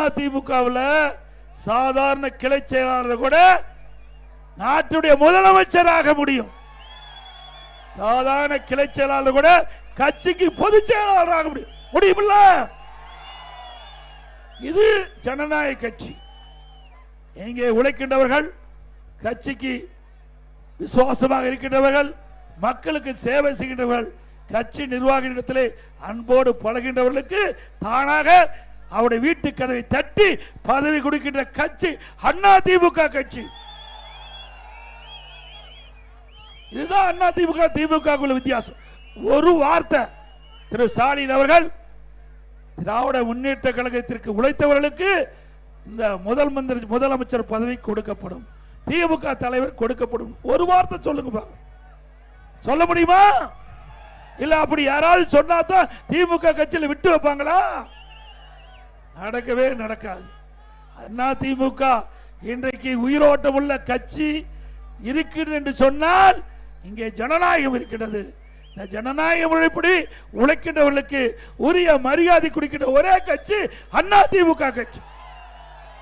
அதிமுகவில் சாதாரண கிளை செயலாளர் கூட நாட்டுடைய முதலமைச்சராக முடியும். சாதாரண கிளை செயலாளர் கூட கட்சிக்கு பொதுச் செயலாளராக முடியுமில்ல. இது ஜனநாயக கட்சி. எங்கே உழைக்கின்றவர்கள், கட்சிக்கு விசுவாசமாக இருக்கின்றவர்கள், மக்களுக்கு சேவை செய்கின்றவர்கள், கட்சி நிர்வாகிகளிடத்திலே அன்போடு பழகின்றவர்களுக்கு தானாக அவருடைய வீட்டு கதவை தட்டி பதவி கொடுக்கின்ற கட்சி அதிமுக கட்சி. இதுதான் அதிமுக திமுக வித்தியாசம். ஒரு வார்த்தை, திரு ஸ்டாலின் அவர்கள் திராவிட முன்னேற்ற கழகத்திற்கு உழைத்தவர்களுக்கு இந்த முதலமைச்சர் பதவி கொடுக்கப்படும், திமுக தலைவர் கொடுக்கப்படும். ஒரு வார்த்தை சொல்லுங்க, சொல்ல முடியுமா? இல்ல அப்படி யாராவது சொன்னாதான் திமுக கட்சியில் விட்டு வைப்பாங்களா? நடக்கவே நடக்காது. அதிமுக இன்றைக்கு உயிரோட்டம் உள்ள கட்சி இருக்கிறது என்று சொன்னால் இங்கே ஜனநாயகம் இருக்கிறது. இந்த ஜனநாயக முறைப்படி உழைக்கின்றவர்களுக்கு உரிய மரியாதை கொடுக்கின்ற ஒரே கட்சி அதிமுக கட்சி.